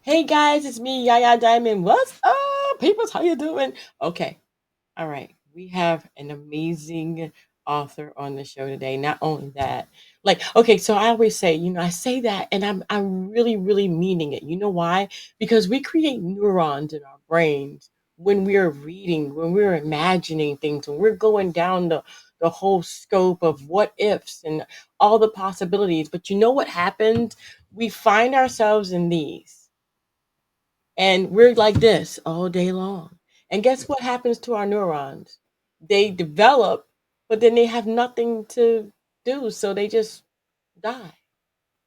Hey guys, it's me, Yaya Diamond. What's up, peoples? How you doing? Okay, all right. We have an amazing author on the show today. Not only that, okay, so I always say, I say that, and I'm really, really meaning it. You know why? Because we create neurons in our brains when we're reading, when we're imagining things, when we're going down the whole scope of what ifs and all the possibilities. But you know what happens? We find ourselves in these. And we're like this all day long. And guess what happens to our neurons? They develop, but then they have nothing to do. So they just die.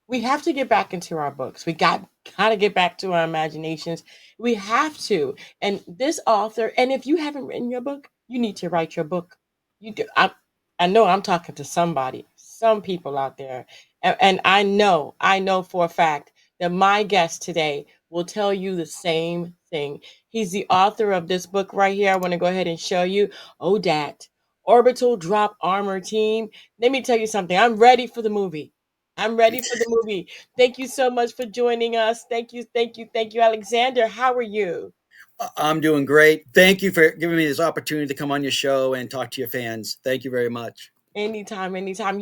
We have to get back into our books. We gotta get back to our imaginations. We have to. And this author, and if you haven't written your book, you need to write your book. You do. I know I'm talking to somebody, some people out there, and I know for a fact that my guest today will tell you the same thing. He's the author of this book right here. I want to go ahead and show you. ODAT, Orbital Drop Armor Team. Let me tell you something. I'm ready for the movie. I'm ready for the movie. Thank you so much for joining us. Thank you, thank you, thank you, Alexander. How are you? I'm doing great. Thank you for giving me this opportunity to come on your show and talk to your fans. Thank you very much. Anytime, anytime.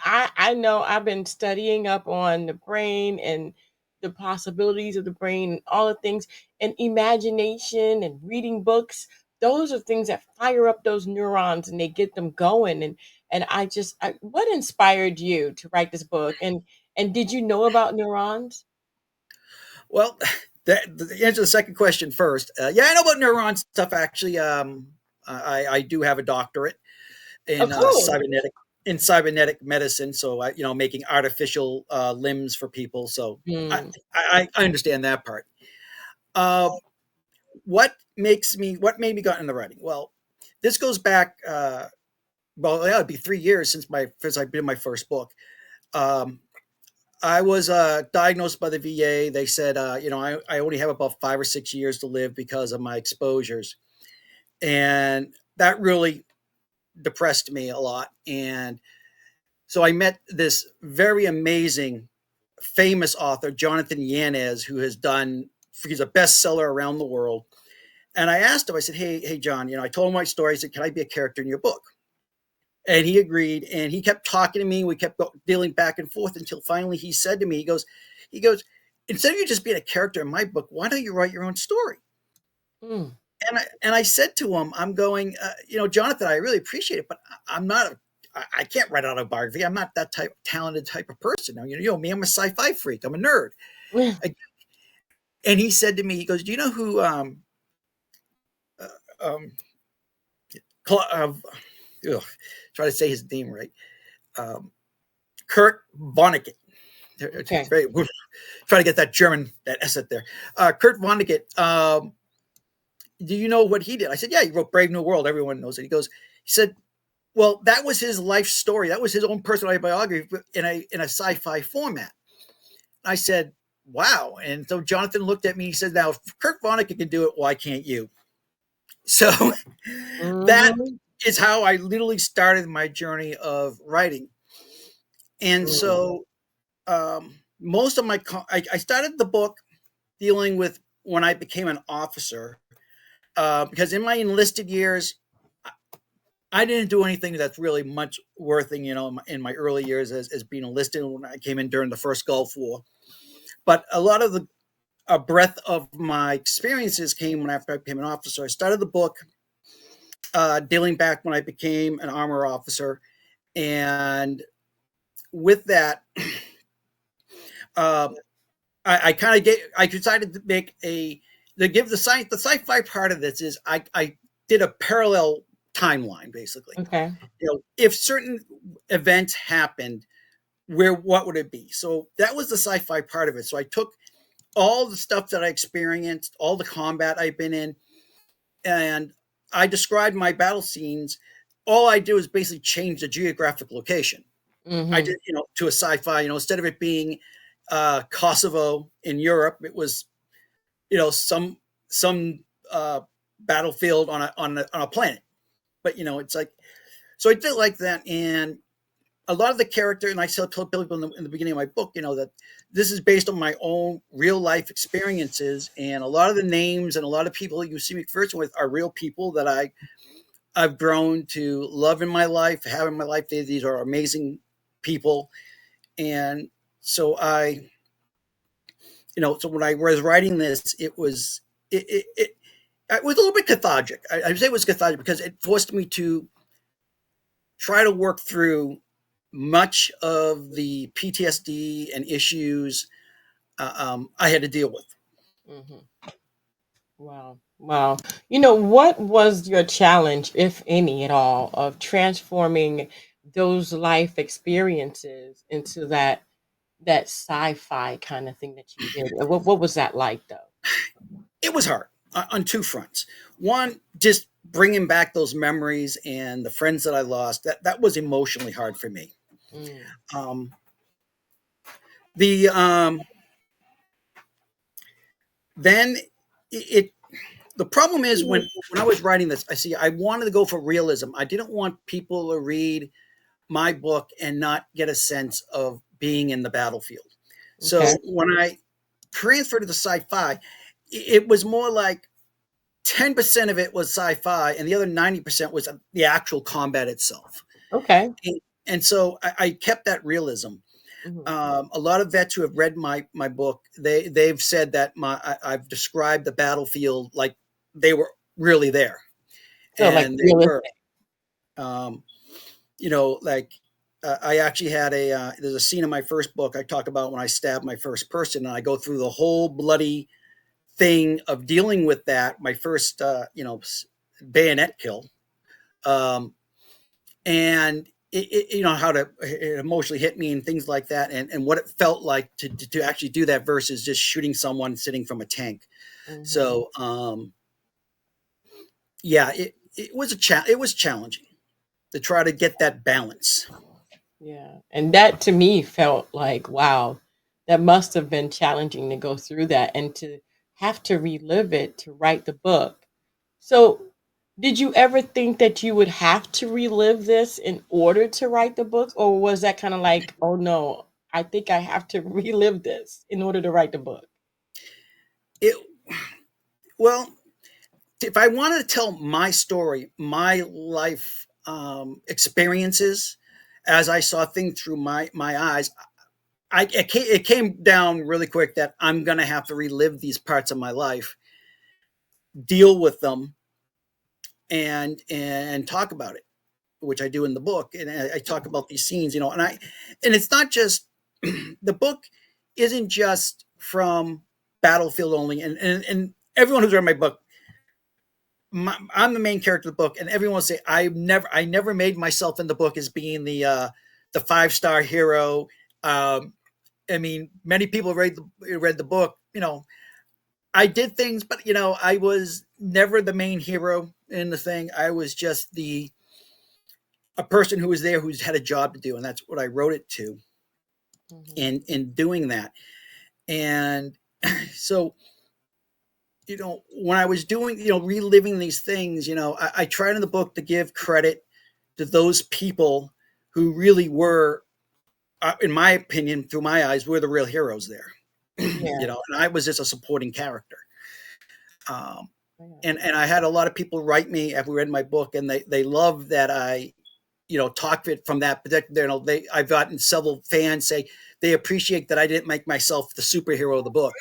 I know I've been studying up on the brain and the possibilities of the brain and all the things and imagination and reading books. Those are things that fire up those neurons and they get them going. And what inspired you to write this book? And did you know about neurons? Well, the answer the second question first. Yeah, I know about neuron stuff. Actually, I do have a doctorate Oh, in cool. cybernetic medicine. So making artificial limbs for people. So I, Hmm. I understand that part. Uh, what made me got into writing? Well, this goes back. Well, yeah, it'd be 3 years since I did my first book. Um, I was diagnosed by the VA. They said, I only have about 5 or 6 years to live because of my exposures. And that really depressed me a lot. And so I met this very amazing, famous author, Jonathan Yanez, he's a bestseller around the world. And I asked him, I said, hey, John, I told him my story. I said, can I be a character in your book? And he agreed, and he kept talking to me. We kept dealing back and forth until finally he said to me, he goes, instead of you just being a character in my book, why don't you write your own story? Mm. And I said to him, I'm going, Jonathan, I really appreciate it, but I'm not I can't write autobiography. I'm not that talented type of person. Now, me, I'm a sci-fi freak. I'm a nerd. I, and he said to me, he goes, do you know who uh, um, Cla- ugh, try to say his name right, um, Kurt Vonnegut. It's Okay. very try to get that S at there. Kurt Vonnegut. Do you know what he did? I said, yeah, he wrote Brave New World. Everyone knows it. He said, well, that was his life story. That was his own personal biography in a sci-fi format. I said, wow. And so Jonathan looked at me. He said, now, if Kurt Vonnegut can do it, why can't you? So that Mm-hmm. is how I literally started my journey of writing. And Mm. so most of I started the book dealing with when I became an officer, because in my enlisted years, I didn't do anything that's really much worth in, in my early years as being enlisted when I came in during the first Gulf War. But a lot of the a breadth of my experiences came when after I became an officer. I started the book dealing back when I became an armor officer, and with that, uh, I kind of get. I decided to make to give the sci-fi part of this is I did a parallel timeline basically. Okay. If certain events happened, where what would it be? So that was the sci-fi part of it. So I took all the stuff that I experienced, all the combat I've been in, and I described my battle scenes. All I do is basically change the geographic location. I Mm-hmm. did, to a sci-fi. Instead of it being Kosovo in Europe, it was, some uh, battlefield on a planet. But it's like, so I did like that, and a lot of the character, and I tell people in the beginning of my book, that this is based on my own real life experiences, and a lot of the names and a lot of people you see me conversing with are real people that I've grown to love in my life, have in my life. These are amazing people, and so so when I was writing this, it was a little bit cathartic. I say it was cathartic because it forced me to try to work through much of the PTSD and issues I had to deal with. Hmm. Wow. Wow. What was your challenge, if any at all, of transforming those life experiences into that sci-fi kind of thing that you did? And what was that like though? It was hard on two fronts. One, just bringing back those memories and the friends that I lost. That was emotionally hard for me. Mm. Um, the then it the problem is when I was writing this, I wanted to go for realism. I didn't want people to read my book and not get a sense of being in the battlefield. Okay. So when I transferred to the sci-fi, it was more like 10% of it was sci-fi and the other 90% was the actual combat itself. Okay. And so I kept that realism. Hmm. A lot of vets who have read my book, they've said that I've described the battlefield like they were really there, So like and they were. realistic. Um, like I actually had there's a scene in my first book I talk about when I stabbed my first person, and I go through the whole bloody thing of dealing with that. My first, bayonet kill, um, and how it emotionally hit me and things like that, and what it felt like to actually do that versus just shooting someone sitting from a tank. Hmm. So yeah, it was challenging to try to get that balance. Yeah. And that to me felt like, wow, that must have been challenging to go through that and to have to relive it to write the book. So, did you ever think that you would have to relive this in order to write the book? Or was that kind of like, oh no, I think I have to relive this in order to write the book? It well, if I wanted to tell my story, my life experiences, as I saw things through my eyes, it came down really quick that I'm going to have to relive these parts of my life, deal with them, and talk about it, which I do in the book, and I talk about these scenes, and it's not just the book isn't just from battlefield only, and everyone who's read my book, I'm the main character of the book, and everyone will say I never made myself in the book as being the 5-star hero. Um, I mean, many people read the book. I did things, but I was never the main hero in the thing. I was just the a person who was there who's had a job to do, and that's what I wrote it to. Hmm. In doing that, and so when I was doing, reliving these things, I tried in the book to give credit to those people who really were, in my opinion, through my eyes, were the real heroes there. Yeah. And I was just a supporting character. Um, Yeah. and I had a lot of people write me after read my book, and they love that I, talked it from that particular. I've gotten several fans say they appreciate that I didn't make myself the superhero of the book.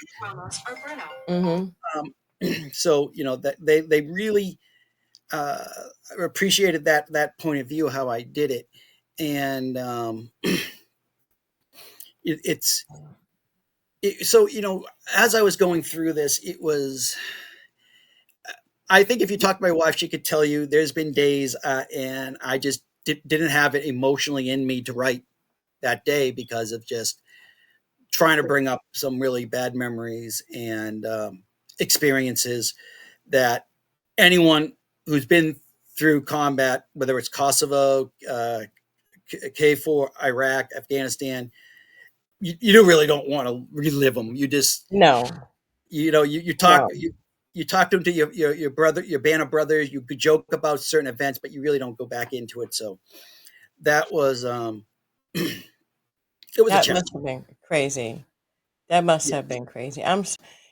Hmm. Um, so that they really uh, appreciated that point of view how I did it, and it's so as I was going through this, it was. I think if you talk to my wife, she could tell you there's been days, and I just didn't have it emotionally in me to write that day because of just trying to bring up some really bad memories and experiences that anyone who's been through combat, whether it's Kosovo, K4, Iraq, Afghanistan, you really don't want to relive them. You just, No. you talk, No. you talk to them to your brother, your band of brothers. You could joke about certain events, but you really don't go back into it. So that was. It was a That challenge. must have been crazy. That must Yeah. have been crazy.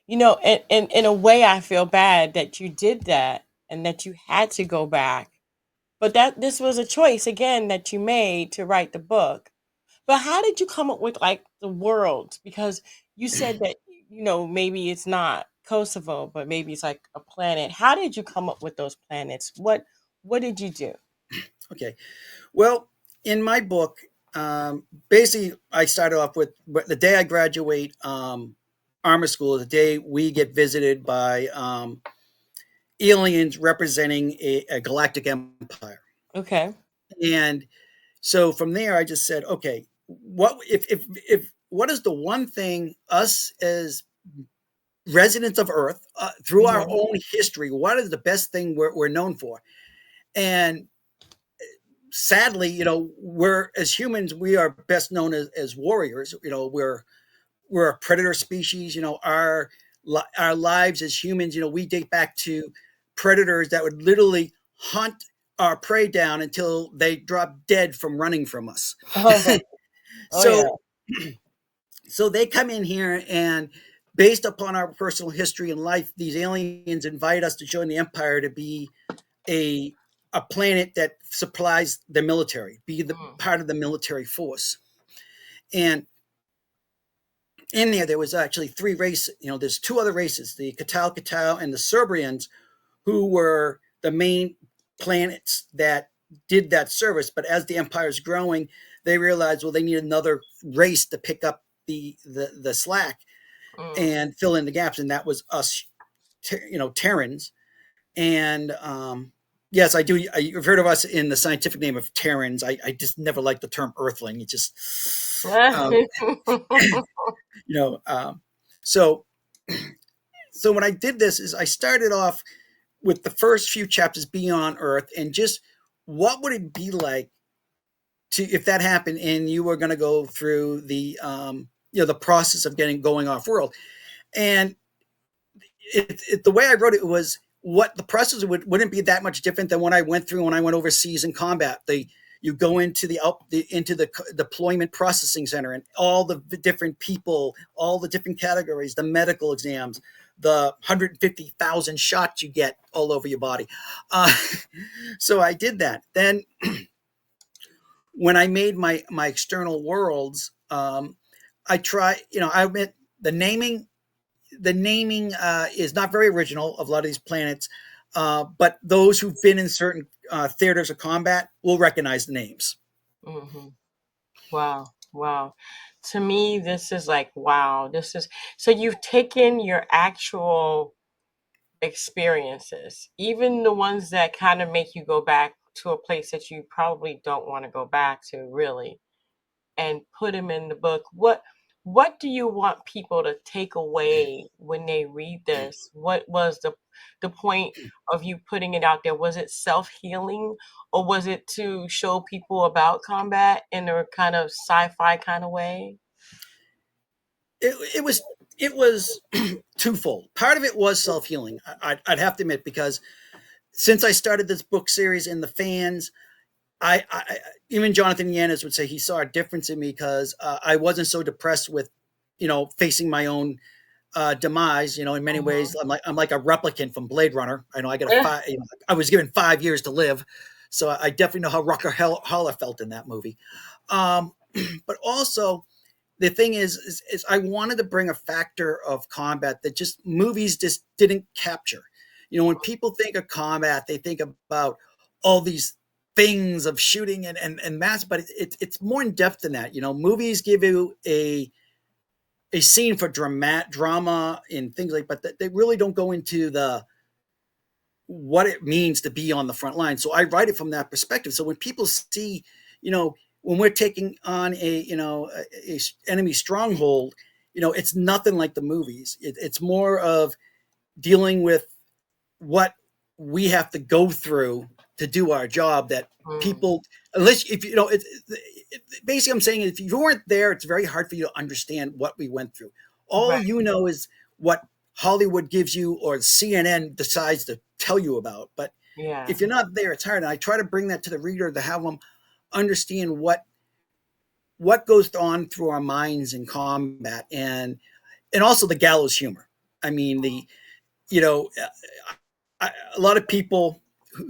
You know, and in a way, I feel bad that you did that and that you had to go back. But that this was a choice again that you made to write the book. But how did you come up with like the world? Because you said that you know maybe it's not Kosovo, but maybe it's like a planet. How did you come up with those planets? What did you do? Okay. Well, in my book, basically, I started off with the day I graduate armor school, the day we get visited by aliens representing a galactic empire. Okay. And so from there, I just said, okay, what if what is the one thing us as residents of Earth, through our Hmm. own history, what is the best thing we're known for? And sadly, we're as humans, we are best known as warriors. We're a predator species. Our lives as humans, we date back to predators that would literally hunt our prey down until they drop dead from running from us. Oh, oh yeah. So so they come in here, and based upon our personal history in life, these aliens invite us to join the empire to be a a planet that supplies the military, be the Mm, part of the military force. And in there was actually three races. There's two other races, the Katal and the Serbians, who were the main planets that did that service. But as the empire's growing, they realized, well, they need another race to pick up the slack mm. and fill in the gaps, and that was us, Terrans. And yes, I do. You've heard of us in the scientific name of Terrans. I just never liked the term Earthling. It just, um, you know. So so when I did this, is I started off with the first few chapters being on Earth, and just what would it be like to if that happened and you were going to go through the process of getting going off world. And the way I wrote it was, what the process wouldn't be that much different than what I went through when I went overseas in combat. You go into the deployment processing center, and all the different people, all the different categories, the medical exams, the 150,000 shots you get all over your body. Uh, so I did that. Then when I made my external worlds, I try. I admit the naming is not very original of a lot of these planets, but those who've been in certain theaters of combat will recognize the names. Hmm. Wow, wow. To me, this is like wow. This is so you've taken your actual experiences, even the ones that kind of make you go back to a place that you probably don't want to go back to, really, and put them in the book. What do you want people to take away when they read this? What was the point of you putting it out there? Was it self-healing, or was it to show people about combat in a kind of sci-fi kind of way? It was twofold. Part of it was self healing. I'd have to admit, because since I started this book series and the fans, I even Jonathan Yanis would say he saw a difference in me, because I wasn't so depressed with facing my own demise. In many ways, Mhm. I'm like a replicant from Blade Runner. I know I got a five. I was given 5 years to live, so I definitely know how Rucker Holler felt in that movie. Um, but also, the thing is I wanted to bring a factor of combat that just movies just didn't capture. When people think of combat, they think about all these things of shooting and mass, but it's more in depth than that. Movies give you a scene for drama and things like, but they really don't go into the what it means to be on the front line. So I write it from that perspective. So when people see, when we're taking on a enemy stronghold, it's nothing like the movies. It's more of dealing with what we have to go through to do our job, that Mm. people, unless if basically I'm saying, if you weren't there, it's very hard for you to understand what we went through. All Right. you know is what Hollywood gives you or CNN decides to tell you about. But Yeah. if you're not there, it's hard. And I try to bring that to the reader to have them understand what what goes on through our minds in combat, and also the gallows humor. I mean, the you know, a lot of people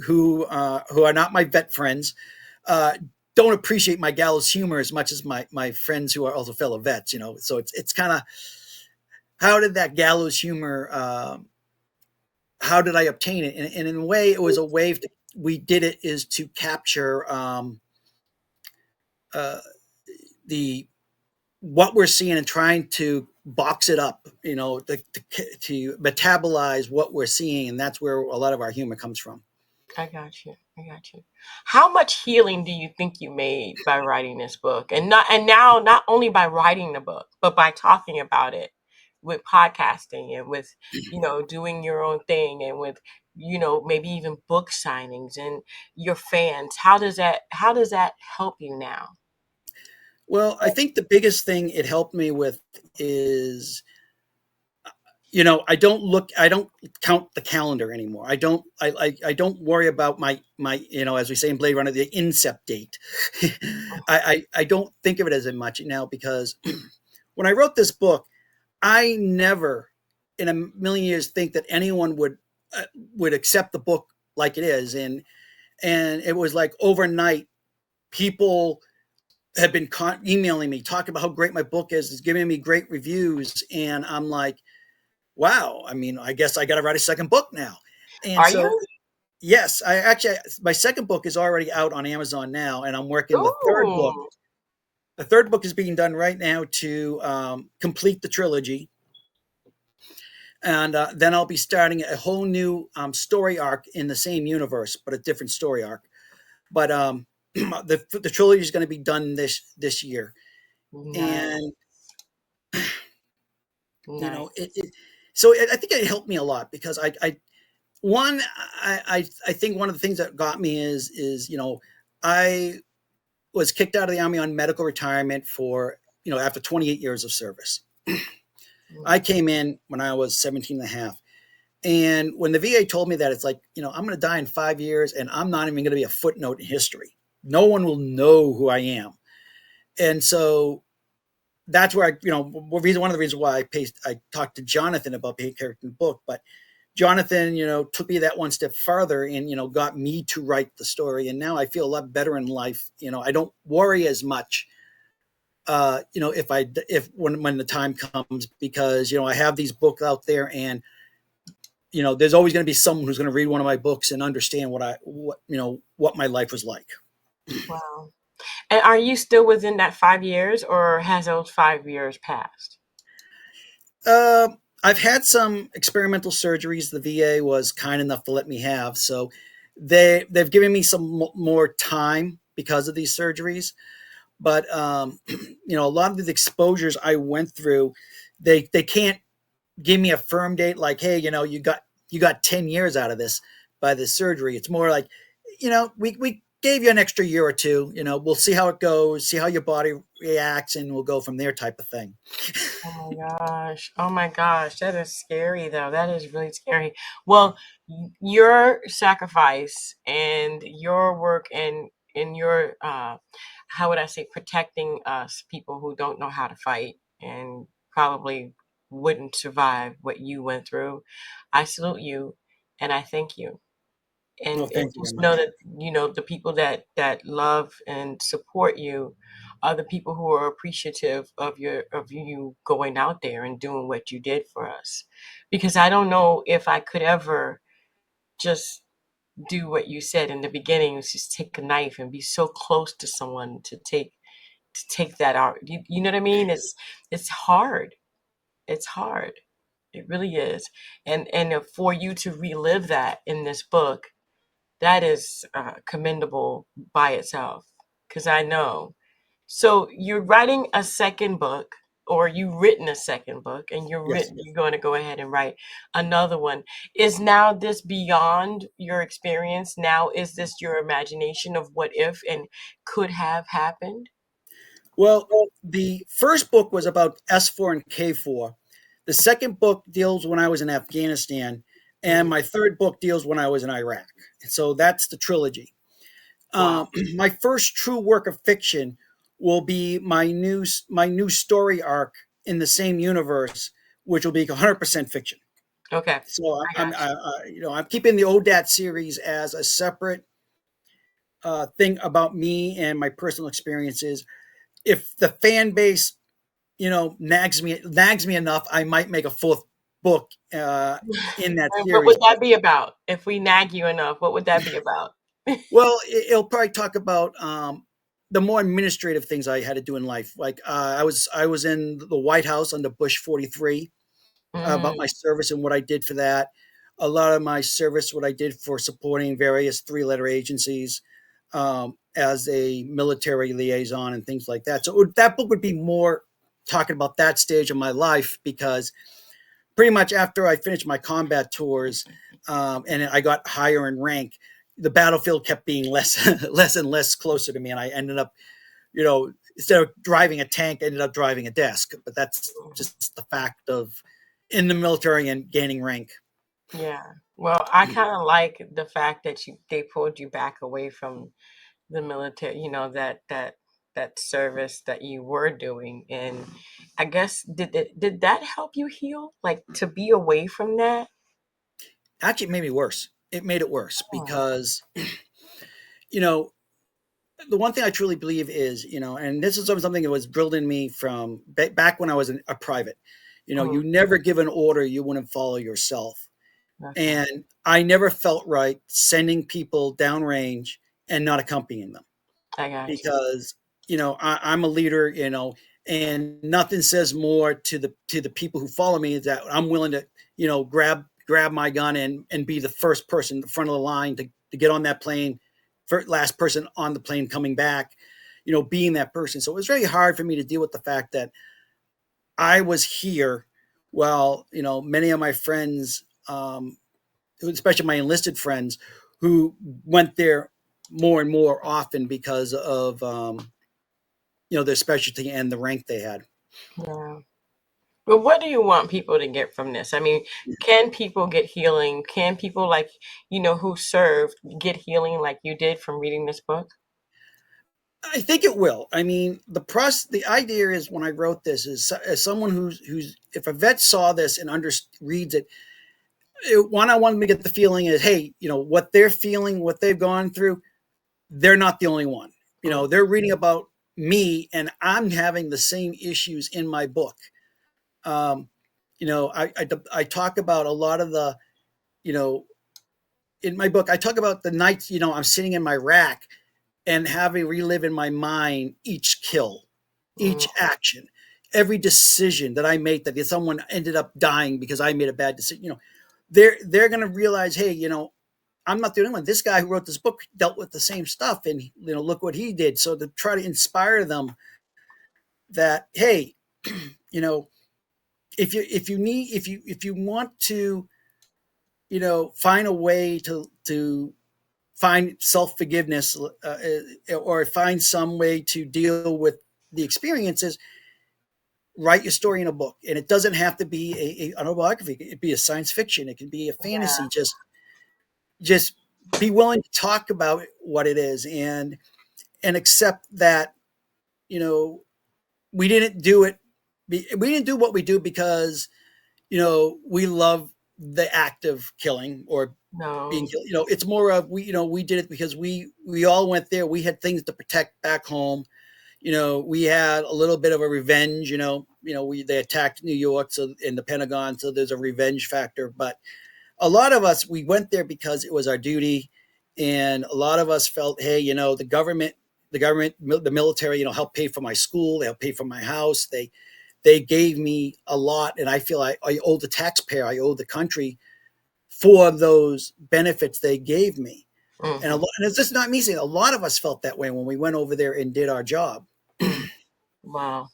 who are not my vet friends uh, don't appreciate my gallows humor as much as my friends who are also fellow vets. So it's kind of, how did that gallows humor? How did I obtain it? And in a way, it was a way we did it is to capture uh, the what we're seeing and trying to box it up, to metabolize what we're seeing, and that's where a lot of our humor comes from. I got you. I got you. How much healing do you think you made by writing this book? And now not only by writing the book, but by talking about it with podcasting and with, doing your own thing and with, maybe even book signings and your fans. How does that help you now? Well, I think the biggest thing it helped me with is, I don't count the calendar anymore. I don't worry about my, as we say in Blade Runner, the incept date. I don't think of it as much now, because when I wrote this book, I never in a million years think that anyone would accept the book like it is. And it was like overnight, people had been emailing me, talking about how great my book is giving me great reviews. And I'm like, wow, I mean, I guess I got to write a second book now. And Are so, you? yes, my second book is already out on Amazon now, and I'm working the third book. Ooh, The third book is being done right now to complete the trilogy. And then I'll be starting a whole new story arc in the same universe, but a different story arc. But the trilogy is going to be done this year. nice, And you know nice. I think it helped me a lot, because one I think one of the things that got me is I was kicked out of the army on medical retirement for after 28 years of service. I Mm. came in when I was 17 and a half. And when the VA told me that, it's like, I'm going to die in 5 years, and I'm not even going to be a footnote in history. No one will know who I am. And so that's where one of the reasons why I talked to Jonathan about the character in the book. But Jonathan, took me that one step farther and, got me to write the story. And now I feel a lot better in life. I don't worry as much, if when the time comes, because, I have these books out there, and, there's always going to be someone who's going to read one of my books and understand what my life was like. Wow. And are you still within that 5 years, or has those 5 years passed? I've had some experimental surgeries the VA was kind enough to let me have, so they've given me some more time because of these surgeries. But a lot of the exposures I went through, they can't give me a firm date like, hey, you got 10 years out of this by this surgery. It's more like, we gave you an extra year or two. We'll see how it goes, see how your body reacts, and we'll go from there, type of thing. Oh my gosh. Oh my gosh. That is scary, though. That is really scary. Well, your sacrifice and your work and your how would I say, protecting us people who don't know how to fight and probably wouldn't survive what you went through. I salute you and I thank you. Well, And thank you very just know much. that the people that love and support you are the people who are appreciative of you going out there and doing what you did for us, because I don't know if I could ever just do what you said in the beginning, was just take a knife and be so close to someone to take that out. You know what I mean? It's hard. It's hard. It really is. And for you to relive that in this book, that is commendable by itself, because I know. So you're writing a second book, or you've written a second book, and Yes. you're going to go ahead and write another one. Is now this beyond your experience? Now is this your imagination of what if and could have happened? Well, the first book was about S4 and K4. The second book deals when I was in Afghanistan, and Mm, my third book deals when I was in Iraq. So that's the trilogy. wow. My first true work of fiction will be my new story arc in the same universe, which will be 100% fiction. Okay, So I got I'm keeping the ODAT series as a separate thing about me and my personal experiences. If the fan base, nags me enough, I might make a fourth book you. in that And what series. would But that be about? If we nag you enough, what would that be about? well, it'll probably talk about the more administrative things I had to do in life. Like I was in the White House under Bush 43, Mm, about my service and what I did for that. A lot of my service, what I did for supporting various three-letter agencies as a military liaison and things like that. So that book would be more talking about that stage of my life, because pretty much after I finished my combat tours and I got higher in rank, the battlefield kept being less, less and less closer to me, and I ended up, instead of driving a tank, I ended up driving a desk. But that's just the fact of in the military and gaining rank. yeah. Well, I kind of like the fact that they pulled you back away from the military, that service that you were doing. And I guess did that help you heal? Like to be away from that? Actually, it made me worse. It made it worse Oh, because, you know, the one thing I truly believe is, and this is something that was drilled in me from back when I was a private. mm, You never give an order you wouldn't follow yourself. okay. And I never felt right sending people downrange and not accompanying them, I got you. because I'm a leader, and nothing says more to the people who follow me is that I'm willing to grab my gun and be the first person, the front of the line to get on that plane, first, last person on the plane coming back, being that person. So it was very hard for me to deal with the fact that I was here while many of my friends, especially my enlisted friends, who went there more and more often because of their specialty and the rank they had. Yeah. But what do you want people to get from this? I mean, can people get healing? Can people like, who served get healing like you did from reading this book? I think it will. I mean, the idea is, when I wrote this, is as someone who's if a vet saw this and reads it, one, I wanted to get the feeling is, hey, what they're feeling, what they've gone through, they're not the only one. Mm, They're reading about me, and I'm having the same issues in my book. Um, I talk about a lot of the, you know, in my book, I talk about the nights, I'm sitting in my rack and having relive in my mind each kill, each mm, action, every decision that I made, that if someone ended up dying because I made a bad decision, they're going to realize, hey, I'm not the only one. This guy who wrote this book dealt with the same stuff, and look what he did. So to try to inspire them that, hey, you know, if you want to, find a way to find self forgiveness, or find some way to deal with the experiences, write your story in a book. And it doesn't have to be a autobiography. It could be a science fiction. It can be a fantasy. yeah, Just be willing to talk about what it is, and accept that, you know we didn't do it. We didn't do what we do because we love the act of killing or being no, killed. It's more of, we did it because we all went there. We had things to protect back home. We had a little bit of a revenge. They attacked New York, so in the Pentagon, so there's a revenge factor. But a lot of us, we went there because it was our duty, and a lot of us felt, hey, the military, helped pay for my school. They helped pay for my house. They gave me a lot, and I feel I owe the taxpayer, I owe the country for those benefits they gave me. hmm, And it's just not me saying, a lot of us felt that way when we went over there and did our job. mm, wow.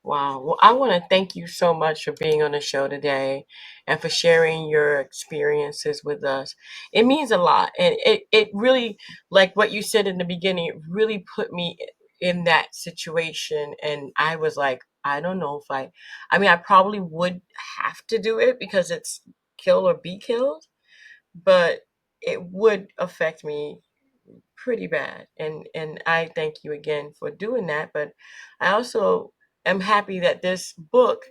Wow. Well, I want to thank you so much for being on the show today and for sharing your experiences with us. It means a lot. And it really, like what you said in the beginning, it really put me in that situation. And I was like, I don't know if I mean, I probably would have to do it because it's kill or be killed, but it would affect me pretty bad. And I thank you again for doing that. But I also am happy that this book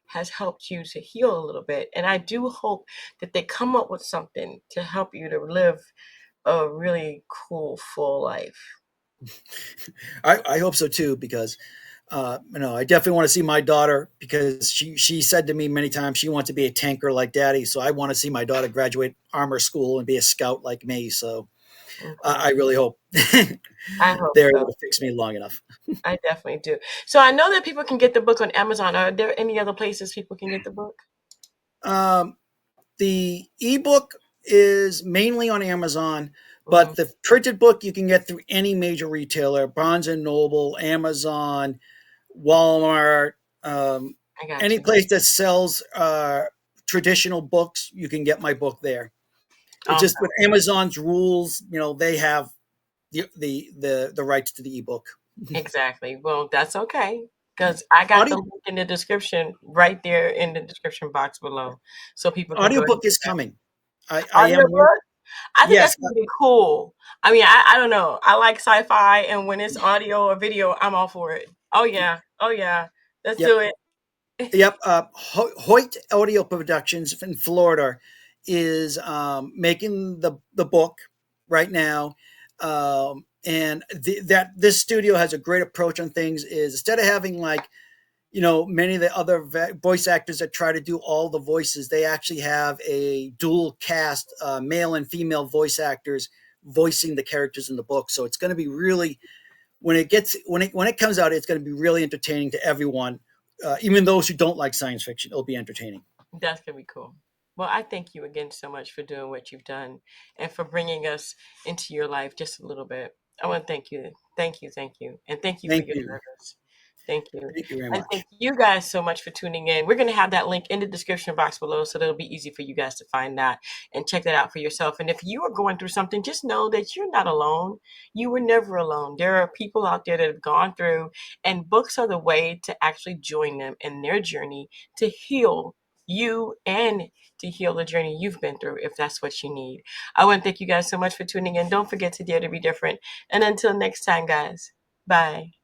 has helped you to heal a little bit. And I do hope that they come up with something to help you to live a really cool, full life. I hope so too, because I definitely want to see my daughter, because she said to me many times she wants to be a tanker like daddy. So I want to see my daughter graduate armor school and be a scout like me. So Okay. I really hope I hope they're able so. to fix me long enough. I definitely do. So I know that people can get the book on Amazon. Are there any other places people can get the book? Um, the ebook is mainly on Amazon, Hmm. but the printed book you can get through any major retailer: Barnes and Noble, Amazon, Walmart, I got any you. place that sells traditional books. You can get my book there. It's Awesome. just with Amazon's rules, they have the rights to the ebook. Exactly. Well, that's okay Yeah. because I got the Audio link in the description right there in the description box below, so people can go ahead audiobook and is get coming. I that. am work. Audiobook. I think Yes. that's gonna be cool. I mean, I don't know. I like sci-fi, and when it's audio or video, I'm all for it. Oh yeah. Oh yeah. Let's Yep. do it. Yep. Hoyt Audio Productions in Florida is making the book right now, and that this studio has a great approach on things. Is instead of having, like, many of the other voice actors that try to do all the voices, they actually have a dual cast, male and female voice actors voicing the characters in the book. So it's going to be really, when it comes out, it's going to be really entertaining to everyone. Even those who don't like science fiction, it'll be entertaining. That's gonna be cool. Well, I thank you again so much for doing what you've done and for bringing us into your life just a little bit. I want to thank you. Thank you. Thank you. And thank you for Thank your you. service. Thank you. Thank you very And thank much. you guys so much for tuning in. We're going to have that link in the description box below so that'll be easy for you guys to find that and check that out for yourself. And if you are going through something, just know that you're not alone. You were never alone. There are people out there that have gone through, and books are the way to actually join them in their journey to heal you and to heal the journey you've been through if that's what you need. I want to thank you guys so much for tuning in. Don't forget to dare to be different. And until next time, guys, bye.